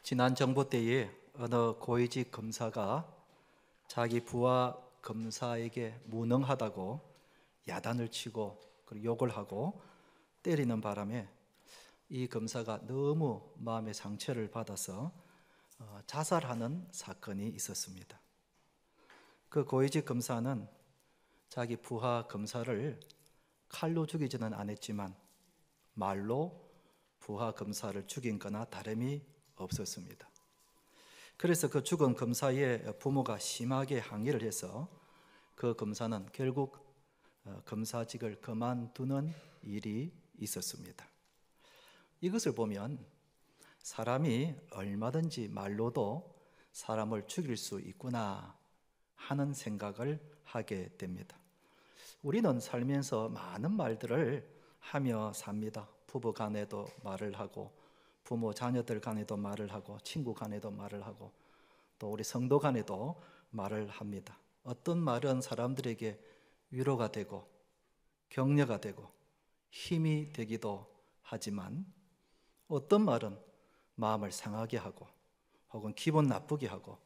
지난 정부 때에 어느 고위직 검사가 자기 부하 검사에게 무능하다고 야단을 치고 그리고 욕을 하고 때리는 바람에 이 검사가 너무 마음의 상처를 받아서 자살하는 사건이 있었습니다. 그 고위직 검사는 자기 부하 검사를 칼로 죽이지는 않았지만 말로 부하 검사를 죽인 거나 다름이 없었습니다. 그래서 그 죽은 검사의 부모가 심하게 항의를 해서 그 검사는 결국 검사직을 그만두는 일이 있었습니다. 이것을 보면 사람이 얼마든지 말로도 사람을 죽일 수 있구나 하는 생각을 하게 됩니다. 우리는 살면서 많은 말들을 하며 삽니다. 부부 간에도 말을 하고 부모 자녀들 간에도 말을 하고 친구 간에도 말을 하고 또 우리 성도 간에도 말을 합니다. 어떤 말은 사람들에게 위로가 되고 격려가 되고 힘이 되기도 하지만 어떤 말은 마음을 상하게 하고 혹은 기분 나쁘게 하고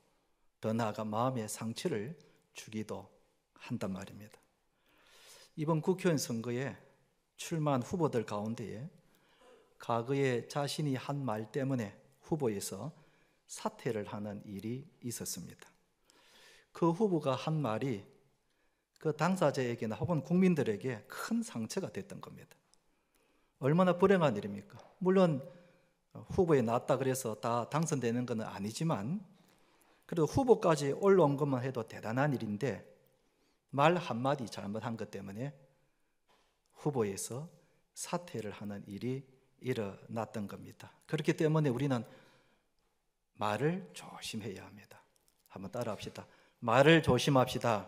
더 나아가 마음의 상처를 주기도 한단 말입니다. 이번 국회의원 선거에 출마한 후보들 가운데에 과거에 자신이 한 말 때문에 후보에서 사퇴를 하는 일이 있었습니다. 그 후보가 한 말이 그 당사자에게나 혹은 국민들에게 큰 상처가 됐던 겁니다. 얼마나 불행한 일입니까? 물론 후보에 나왔다 그래서 다 당선되는 건 아니지만 그래도 후보까지 올라온 것만 해도 대단한 일인데 말 한마디 잘못한 것 때문에 후보에서 사퇴를 하는 일이 일어났던 겁니다. 그렇기 때문에 우리는 말을 조심해야 합니다. 한번 따라합시다. 말을 조심합시다.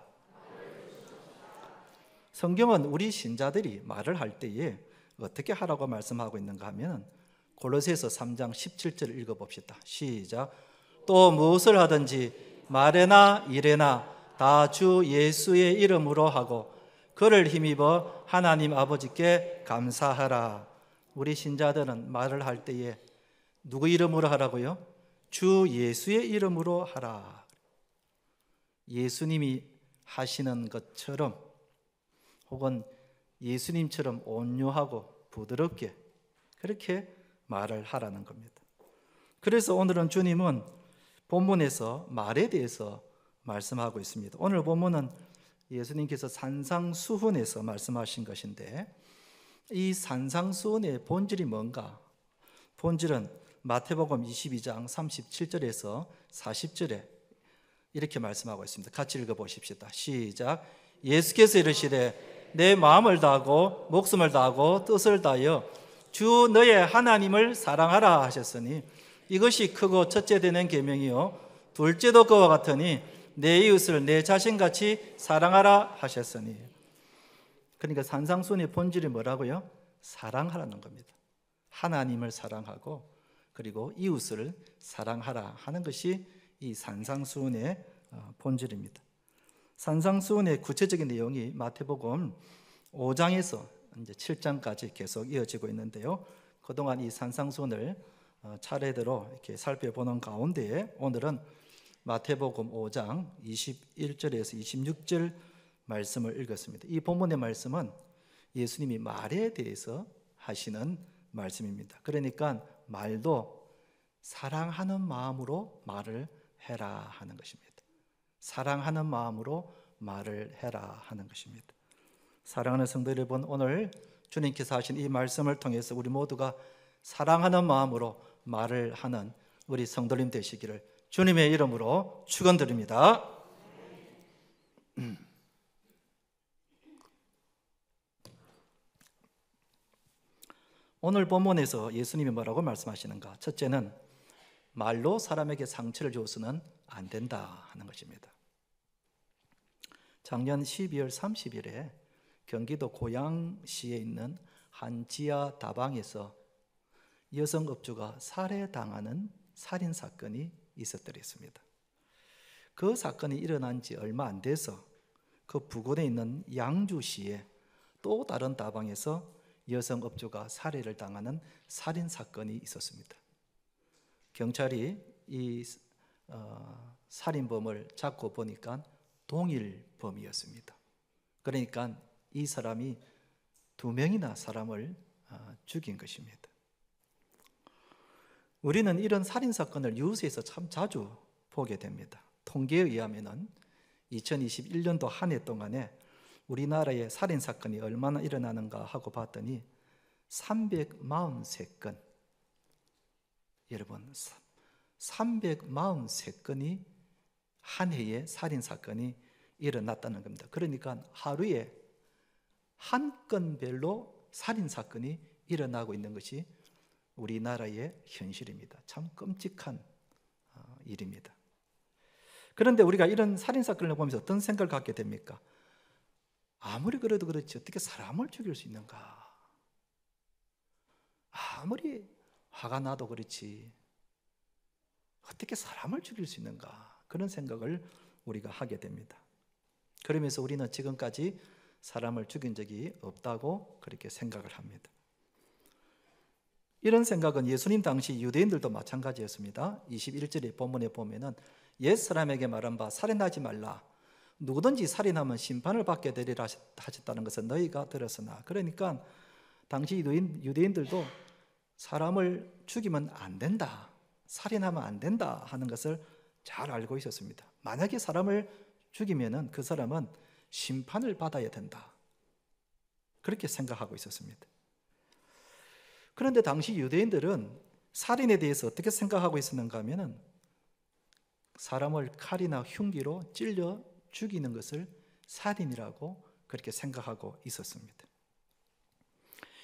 성경은 우리 신자들이 말을 할 때에 어떻게 하라고 말씀하고 있는가 하면 골로새서 3장 17절을 읽어봅시다. 시작. 또 무엇을 하든지 말에나 일에나 다 주 예수의 이름으로 하고 그를 힘입어 하나님 아버지께 감사하라. 우리 신자들은 말을 할 때에 누구 이름으로 하라고요? 주 예수의 이름으로 하라. 예수님이 하시는 것처럼 혹은 예수님처럼 온유하고 부드럽게 그렇게 말을 하라는 겁니다. 그래서 오늘은 주님은 본문에서 말에 대해서 말씀하고 있습니다. 오늘 본문은 예수님께서 산상수훈에서 말씀하신 것인데 이 산상수훈의 본질이 뭔가? 본질은 마태복음 22장 37절에서 40절에 이렇게 말씀하고 있습니다. 같이 읽어보십시다. 시작. 예수께서 이르시되 내 마음을 다하고 목숨을 다하고 뜻을 다하여 주 너의 하나님을 사랑하라 하셨으니 이것이 크고 첫째 되는 계명이요 둘째도 그와 같으니 내 이웃을 내 자신같이 사랑하라 하셨으니. 그러니까 산상수훈의 본질이 뭐라고요? 사랑하라는 겁니다. 하나님을 사랑하고 그리고 이웃을 사랑하라 하는 것이 이 산상수훈의 본질입니다. 산상수훈의 구체적인 내용이 마태복음 5장에서 이제 7장까지 계속 이어지고 있는데요. 그동안 이 산상수훈을 차례대로 이렇게 살펴보는 가운데 오늘은 마태복음 5장 21절에서 26절 말씀을 읽었습니다. 이 본문의 말씀은 예수님이 말에 대해서 하시는 말씀입니다. 그러니까 말도 사랑하는 마음으로 말을 해라 하는 것입니다. 사랑하는 마음으로 말을 해라 하는 것입니다. 사랑하는 성도 여러분, 오늘 주님께서 하신 이 말씀을 통해서 우리 모두가 사랑하는 마음으로 말을 하는 우리 성도님 되시기를 주님의 이름으로 축원드립니다. 오늘 본문에서 예수님이 뭐라고 말씀하시는가? 첫째는 말로 사람에게 상처를 줘서는 안 된다 하는 것입니다. 작년 12월 30일에 경기도 고양시에 있는 한 지하 다방에서 여성 업주가 살해당하는 살인사건이 있었더랬습니다. 그 사건이 일어난 지 얼마 안 돼서 그 부근에 있는 양주시에 또 다른 다방에서 여성 업주가 살해를 당하는 살인사건이 있었습니다. 경찰이 이 살인범을 잡고 보니까 동일범이었습니다. 그러니까 이 사람이 2명이나 사람을 죽인 것입니다. 우리는 이런 살인사건을 뉴스에서 참 자주 보게 됩니다. 통계에 의하면 2021년도 한 해 동안에 우리나라의 살인사건이 얼마나 일어나는가 하고 봤더니 343건, 여러분 343건이 한 해에 살인사건이 일어났다는 겁니다. 그러니까 하루에 한 건별로 살인사건이 일어나고 있는 것이 우리나라의 현실입니다. 참 끔찍한 일입니다. 그런데 우리가 이런 살인사건을 보면서 어떤 생각을 갖게 됩니까? 아무리 그래도 그렇지 어떻게 사람을 죽일 수 있는가? 아무리 화가 나도 그렇지 어떻게 사람을 죽일 수 있는가? 그런 생각을 우리가 하게 됩니다. 그러면서 우리는 지금까지 사람을 죽인 적이 없다고 그렇게 생각을 합니다. 이런 생각은 예수님 당시 유대인들도 마찬가지였습니다. 21절의 본문에 보면은 옛 사람에게 말한 바 살인하지 말라. 누구든지 살인하면 심판을 받게 되리라 하셨다는 것은 너희가 들었으나, 그러니까 당시 유대인들도 사람을 죽이면 안 된다, 살인하면 안 된다 하는 것을 잘 알고 있었습니다. 만약에 사람을 죽이면은 그 사람은 심판을 받아야 된다, 그렇게 생각하고 있었습니다. 그런데 당시 유대인들은 살인에 대해서 어떻게 생각하고 있었는가 하면은 사람을 칼이나 흉기로 찔려 죽이는 것을 살인이라고 그렇게 생각하고 있었습니다.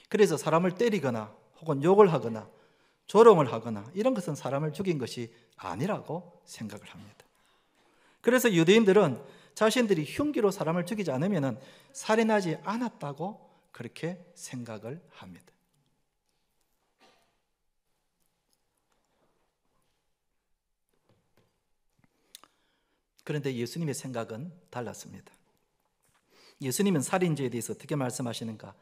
그래서 사람을 때리거나 혹은 욕을 하거나 조롱을 하거나 이런 것은 사람을 죽인 것이 아니라고 생각을 합니다. 그래서 유대인들은 자신들이 흉기로 사람을 죽이지 않으면 살인하지 않았다고 그렇게 생각을 합니다. 그런데 예수님의 생각은 달랐습니다. 예수님은 살인죄에 대해서 어떻게 말씀하시는가?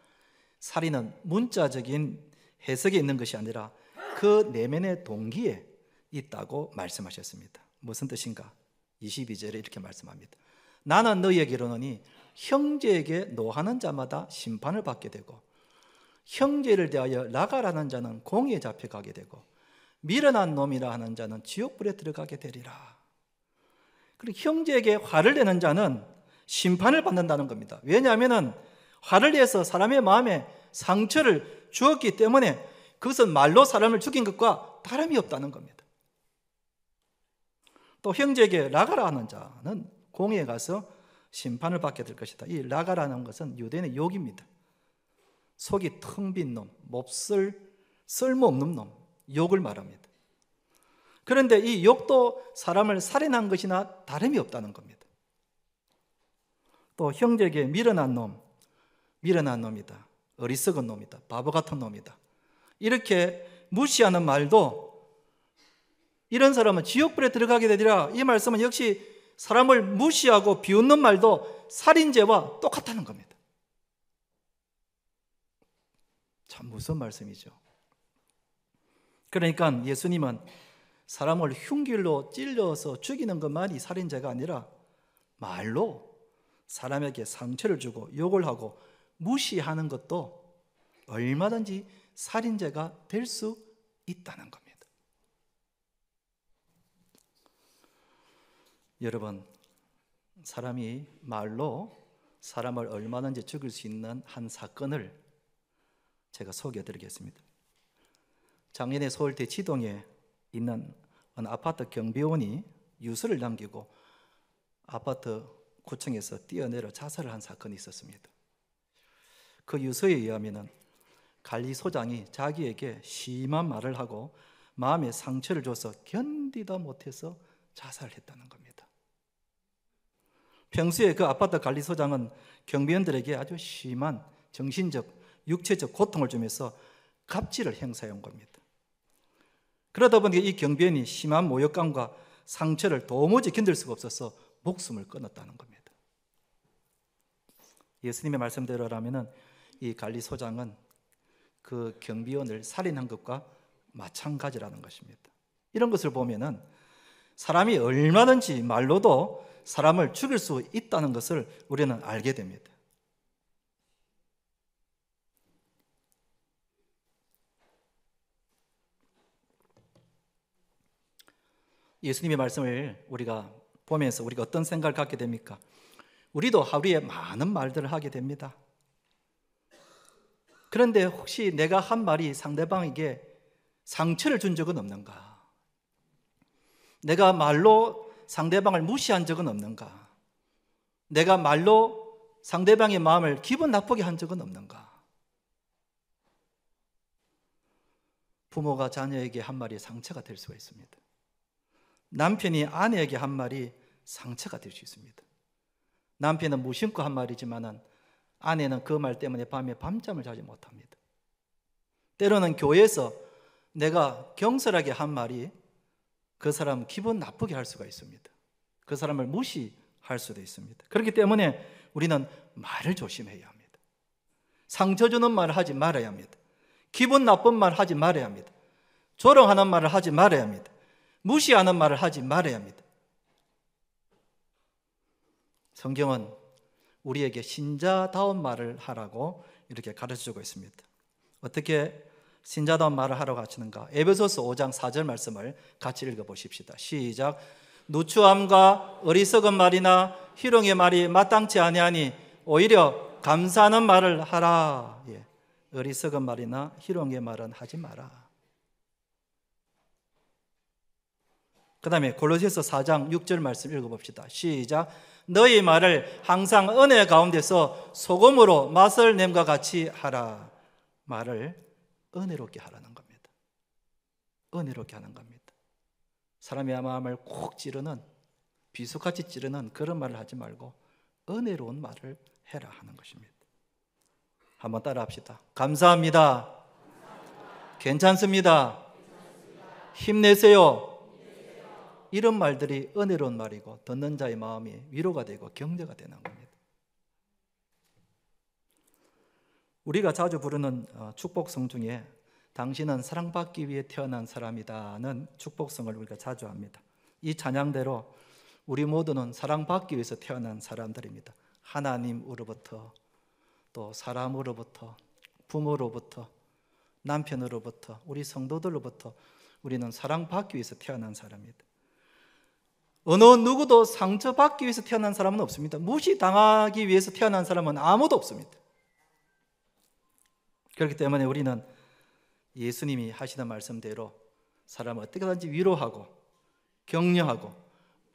살인은 문자적인 해석에 있는 것이 아니라 그 내면의 동기에 있다고 말씀하셨습니다. 무슨 뜻인가? 22절에 이렇게 말씀합니다. 나는 너희에게 이르노니 형제에게 노하는 자마다 심판을 받게 되고 형제를 대하여 나가라는 자는 공의에 잡혀가게 되고 미련한 놈이라 하는 자는 지옥불에 들어가게 되리라. 그리고 형제에게 화를 내는 자는 심판을 받는다는 겁니다. 왜냐하면 화를 내서 사람의 마음에 상처를 주었기 때문에 그것은 말로 사람을 죽인 것과 다름이 없다는 겁니다. 또 형제에게 라가라 하는 자는 공의에 가서 심판을 받게 될 것이다. 이 라가라는 것은 유대인의 욕입니다. 속이 텅 빈 놈, 몹쓸 쓸모없는 놈, 욕을 말합니다. 그런데 이 욕도 사람을 살인한 것이나 다름이 없다는 겁니다. 또 형제에게 미련한 놈이다, 어리석은 놈이다, 바보 같은 놈이다, 이렇게 무시하는 말도 이런 사람은 지옥불에 들어가게 되리라. 이 말씀은 역시 사람을 무시하고 비웃는 말도 살인죄와 똑같다는 겁니다. 참 무서운 말씀이죠. 그러니까 예수님은 사람을 흉기로 찔러서 죽이는 것만이 살인죄가 아니라 말로 사람에게 상처를 주고 욕을 하고 무시하는 것도 얼마든지 살인죄가 될 수 있다는 겁니다. 여러분, 사람이 말로 사람을 얼마든지 죽일 수 있는 한 사건을 제가 소개해 드리겠습니다. 작년에 서울 대치동에 있는 어느 아파트 경비원이 유서를 남기고 아파트 9층에서 뛰어내려 자살을 한 사건이 있었습니다. 그 유서에 의하면 관리소장이 자기에게 심한 말을 하고 마음에 상처를 줘서 견디다 못해서 자살을 했다는 겁니다. 평소에 그 아파트 관리소장은 경비원들에게 아주 심한 정신적, 육체적 고통을 주면서 갑질을 행사해온 겁니다. 그러다 보니까 이 경비원이 심한 모욕감과 상처를 도무지 견딜 수가 없어서 목숨을 끊었다는 겁니다. 예수님의 말씀대로라면 이 관리소장은 그 경비원을 살인한 것과 마찬가지라는 것입니다. 이런 것을 보면은 사람이 얼마든지 말로도 사람을 죽일 수 있다는 것을 우리는 알게 됩니다. 예수님의 말씀을 우리가 보면서 우리가 어떤 생각을 갖게 됩니까? 우리도 하루에 많은 말들을 하게 됩니다. 그런데 혹시 내가 한 말이 상대방에게 상처를 준 적은 없는가? 내가 말로 상대방을 무시한 적은 없는가? 내가 말로 상대방의 마음을 기분 나쁘게 한 적은 없는가? 부모가 자녀에게 한 말이 상처가 될 수가 있습니다. 남편이 아내에게 한 말이 상처가 될 수 있습니다. 남편은 무심코 한 말이지만 아내는 그 말 때문에 밤에 밤잠을 자지 못합니다. 때로는 교회에서 내가 경솔하게 한 말이 그 사람 기분 나쁘게 할 수가 있습니다. 그 사람을 무시할 수도 있습니다. 그렇기 때문에 우리는 말을 조심해야 합니다. 상처 주는 말을 하지 말아야 합니다. 기분 나쁜 말을 하지 말아야 합니다. 조롱하는 말을 하지 말아야 합니다. 무시하는 말을 하지 말아야 합니다. 성경은 우리에게 신자다운 말을 하라고 이렇게 가르쳐주고 있습니다. 어떻게 신자다운 말을 하라고 하시는가? 에베소서 5장 4절 말씀을 같이 읽어보십시다. 시작. 누추함과 어리석은 말이나 희롱의 말이 마땅치 아니하니 오히려 감사하는 말을 하라. 어리석은 말이나 희롱의 말은 하지 마라. 그 다음에 골로새서 4장 6절 말씀 읽어봅시다. 시작. 너희 말을 항상 은혜 가운데서 소금으로 맛을 냄과 같이 하라. 말을 은혜롭게 하라는 겁니다. 은혜롭게 하는 겁니다. 사람의 마음을 콕 찌르는, 비수같이 찌르는 그런 말을 하지 말고 은혜로운 말을 해라 하는 것입니다. 한번 따라 합시다. 감사합니다. 괜찮습니다. 힘내세요. 이런 말들이 은혜로운 말이고 듣는 자의 마음이 위로가 되고 격려가 되는 겁니다. 우리가 자주 부르는 축복성 중에 당신은 사랑받기 위해 태어난 사람이다는 축복성을 우리가 자주 합니다. 이 찬양대로 우리 모두는 사랑받기 위해서 태어난 사람들입니다. 하나님으로부터, 또 사람으로부터, 부모로부터, 남편으로부터, 우리 성도들로부터 우리는 사랑받기 위해서 태어난 사람입니다. 어느 누구도 상처받기 위해서 태어난 사람은 없습니다. 무시당하기 위해서 태어난 사람은 아무도 없습니다. 그렇기 때문에 우리는 예수님이 하시는 말씀대로 사람을 어떻게든지 위로하고 격려하고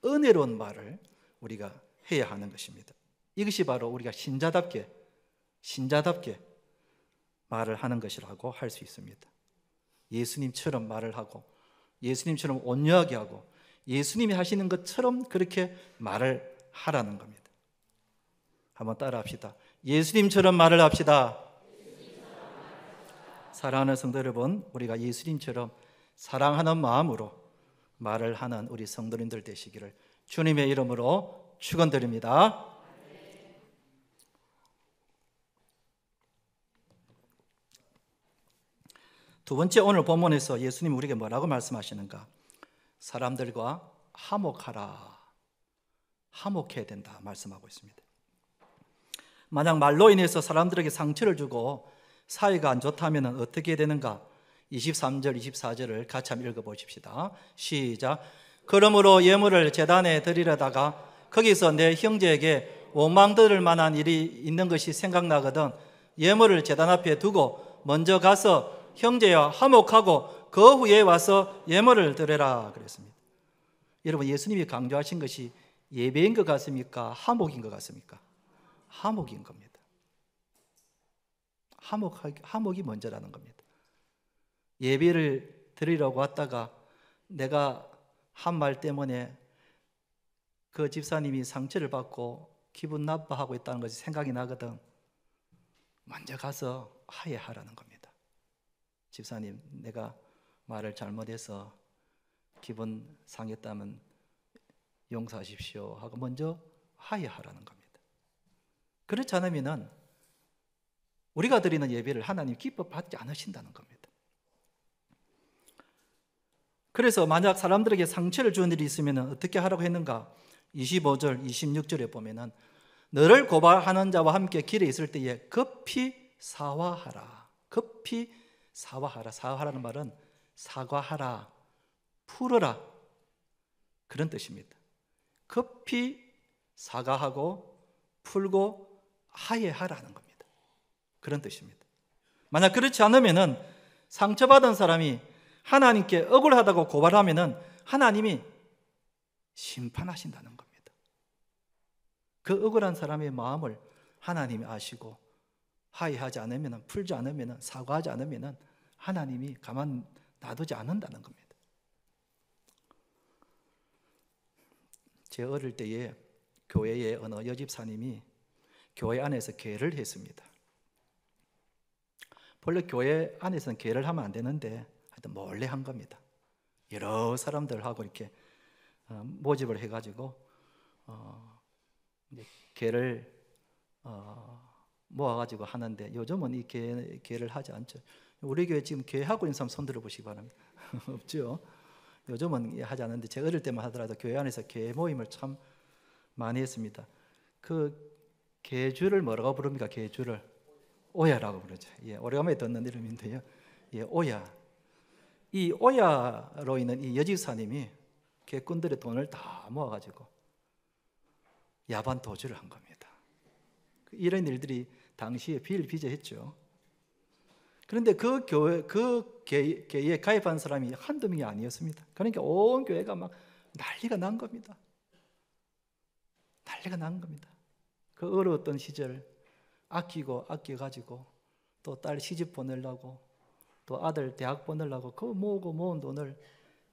은혜로운 말을 우리가 해야 하는 것입니다. 이것이 바로 우리가 신자답게 말을 하는 것이라고 할 수 있습니다. 예수님처럼 말을 하고 예수님처럼 온유하게 하고 예수님이 하시는 것처럼 그렇게 말을 하라는 겁니다. 한번 따라 합시다. 예수님처럼 말을 합시다. 사랑하는 성도 여러분, 우리가 예수님처럼 사랑하는 마음으로 말을 하는 우리 성도님들 되시기를 주님의 이름으로 축원드립니다. 두 번째, 오늘 본문에서 예수님 우리에게 뭐라고 말씀하시는가? 사람들과 화목하라, 화목해야 된다 말씀하고 있습니다. 만약 말로 인해서 사람들에게 상처를 주고 사이가 안 좋다면 어떻게 되는가? 23절, 24절을 같이 한번 읽어보십시다. 시작. 그러므로 예물을 제단에 드리려다가 거기서 내 형제에게 원망 들을 만한 일이 있는 것이 생각나거든 예물을 제단 앞에 두고 먼저 가서 형제와 화목하고 그 후에 와서 예물을 드려라 그랬습니다. 여러분, 예수님이 강조하신 것이 예배인 것 같습니까? 화목인 것 같습니까? 화목인 겁니다. 화목이 먼저라는 겁니다. 예배를 드리려고 왔다가 내가 한 말 때문에 그 집사님이 상처를 받고 기분 나빠하고 있다는 것이 생각이 나거든 먼저 가서 화해하라는 겁니다. 집사님, 내가 말을 잘못해서 기분 상했다면 용서하십시오 하고 먼저 화해하라는 겁니다. 그렇지 않으면 우리가 드리는 예배를 하나님 기뻐 받지 않으신다는 겁니다. 그래서 만약 사람들에게 상처를 주는 일이 있으면 어떻게 하라고 했는가? 25절, 26절에 보면은 너를 고발하는 자와 함께 길에 있을 때에 급히 사화하라. 급히 사화하라. 사화하라는 말은 사과하라, 풀어라, 그런 뜻입니다. 급히 사과하고 풀고 화해하라는 겁니다. 그런 뜻입니다. 만약 그렇지 않으면은 상처받은 사람이 하나님께 억울하다고 고발하면은 하나님이 심판하신다는 겁니다. 그 억울한 사람의 마음을 하나님이 아시고 화해하지 않으면, 풀지 않으면, 사과하지 않으면 하나님이 가만 놔두지 않는다는 겁니다. 제 어릴 때에 교회에 어느 여집사님이 교회 안에서 계를 했습니다. 원래 교회 안에서는 계를 하면 안 되는데 하여튼 몰래 한 겁니다. 여러 사람들하고 이렇게 모집을 해가지고 이제 계를 모아가지고 하는데, 요즘은 이 계를 하지 않죠. 우리 교회 지금 계 하고 있는 사람 손 들어보시기 바랍니다. 없죠. 요즘은 하지 않는데 제가 어릴 때만 하더라도 교회 안에서 계 모임을 참 많이 했습니다. 그 계주를 뭐라고 부릅니까? 계주를 오야라고 부르죠. 예, 오래간만에 듣는 이름인데요. 예, 오야. 이 오야로 있는 이 여집사님이 계꾼들의 돈을 다 모아가지고 야반 도주를 한 겁니다. 이런 일들이 당시에 비일비재했죠. 그런데 그 교회, 그 계에 가입한 사람이 한두 명이 아니었습니다. 그러니까 온 교회가 막 난리가 난 겁니다. 난리가 난 겁니다. 그 어려웠던 시절 아껴가지고 또 딸 시집 보내려고 또 아들 대학 보내려고 그 모은 돈을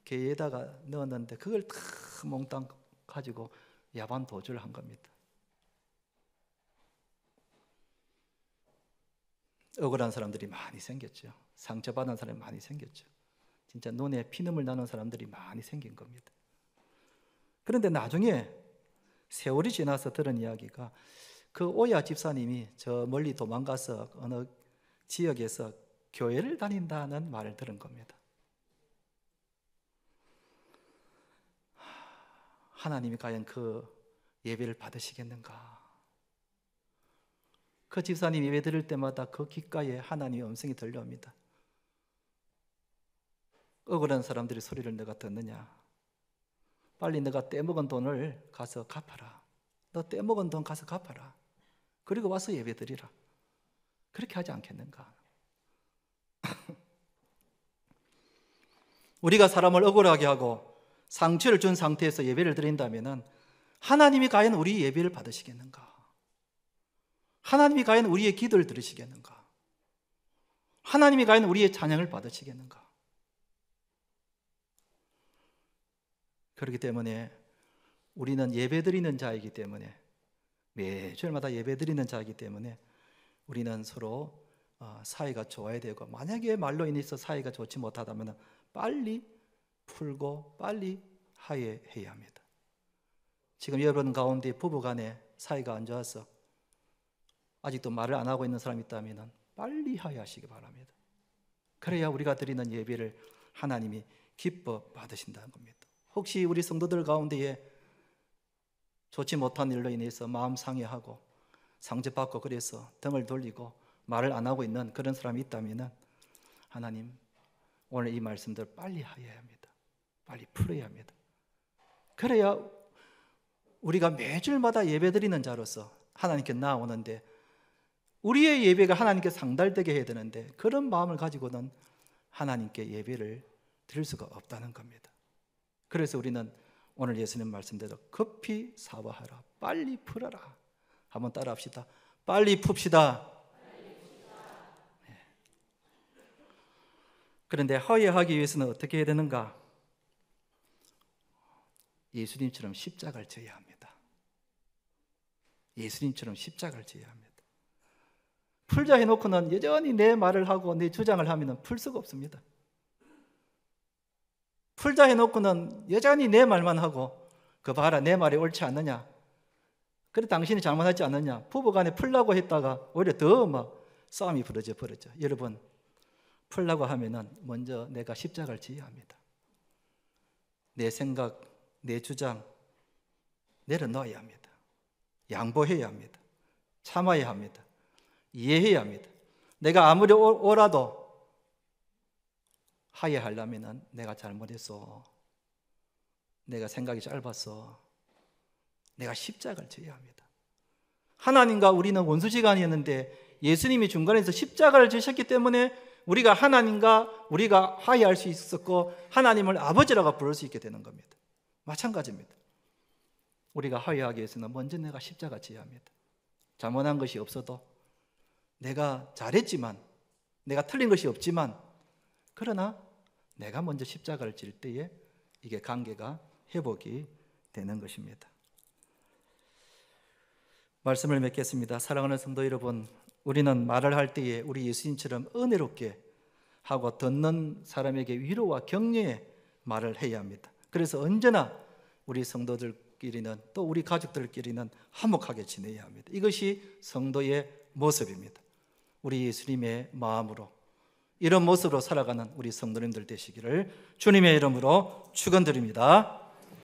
계에다가 넣었는데 그걸 다 몽땅 가지고 야반 도주를 한 겁니다. 억울한 사람들이 많이 생겼죠. 상처받은 사람이 많이 생겼죠. 진짜 눈에 피눈물 나는 사람들이 많이 생긴 겁니다. 그런데 나중에 세월이 지나서 들은 이야기가 그 오야 집사님이 저 멀리 도망가서 어느 지역에서 교회를 다닌다는 말을 들은 겁니다. 하나님이 과연 그 예배를 받으시겠는가? 그 집사님 예배 드릴 때마다 그 귓가에 하나님의 음성이 들려옵니다. 억울한 사람들의 소리를 내가 듣느냐? 빨리 내가 떼먹은 돈을 가서 갚아라. 너 떼먹은 돈 가서 갚아라. 그리고 와서 예배 드리라. 그렇게 하지 않겠는가? 우리가 사람을 억울하게 하고 상처를 준 상태에서 예배를 드린다면 하나님이 과연 우리 예배를 받으시겠는가? 하나님이 과연 우리의 기도를 들으시겠는가? 하나님이 과연 우리의 찬양을 받으시겠는가? 그렇기 때문에 우리는 예배드리는 자이기 때문에, 매주일마다 예배드리는 자이기 때문에 우리는 서로 사이가 좋아야 되고, 만약에 말로 인해서 사이가 좋지 못하다면 빨리 풀고 빨리 화해해야 합니다. 지금 여러분 가운데 부부간에 사이가 안 좋아서 아직도 말을 안 하고 있는 사람이 있다면 빨리 화해하시기 바랍니다. 그래야 우리가 드리는 예배를 하나님이 기뻐 받으신다는 겁니다. 혹시 우리 성도들 가운데에 좋지 못한 일로 인해서 마음 상해하고 상처받고 그래서 등을 돌리고 말을 안 하고 있는 그런 사람이 있다면 하나님, 오늘 이 말씀들 빨리 화해해야 합니다. 빨리 풀어야 합니다. 그래야 우리가 매주마다 예배드리는 자로서 하나님께 나아오는데, 우리의 예배가 하나님께 상달되게 해야 되는데 그런 마음을 가지고는 하나님께 예배를 드릴 수가 없다는 겁니다. 그래서 우리는 오늘 예수님 말씀대로 급히 사과하라, 빨리 풀어라. 한번 따라 합시다. 빨리 풉시다. 네. 그런데 화해하기 위해서는 어떻게 해야 되는가? 예수님처럼 십자가를 져야 합니다. 예수님처럼 십자가를 져야 합니다. 풀자 해놓고는 여전히 내 말을 하고 내 주장을 하면 풀 수가 없습니다. 풀자 해놓고는 여전히 내 말만 하고, 그 봐라 내 말이 옳지 않느냐, 그래 당신이 잘못하지 않느냐, 부부간에 풀라고 했다가 오히려 더 막 싸움이 벌어져. 여러분, 풀라고 하면은 먼저 내가 십자가를 지어야 합니다. 내 생각, 내 주장 내려놓아야 합니다. 양보해야 합니다. 참아야 합니다. 이해해야 합니다. 내가 아무리 오라도 하야하려면 내가 잘못했어. 내가 생각이 짧았어. 내가 십자가를 져야 합니다. 하나님과 우리는 원수지간이었는데 예수님이 중간에서 십자가를 지셨기 때문에 우리가 하나님과 우리가 화해할 수 있었고 하나님을 아버지라고 부를 수 있게 되는 겁니다. 마찬가지입니다. 우리가 화해하기 위해서는 먼저 내가 십자가 져야 합니다. 잘못한 것이 없어도 내가 잘했지만 내가 틀린 것이 없지만 그러나 내가 먼저 십자가를 질 때에 이게 관계가 회복이 되는 것입니다. 말씀을 맺겠습니다. 사랑하는 성도 여러분, 우리는 말을 할 때에 우리 예수님처럼 은혜롭게 하고 듣는 사람에게 위로와 격려의 말을 해야 합니다. 그래서 언제나 우리 성도들끼리는 또 우리 가족들끼리는 화목하게 지내야 합니다. 이것이 성도의 모습입니다. 우리 예수님의 마음으로 이런 모습으로 살아가는 우리 성도님들 되시기를 주님의 이름으로 축원드립니다.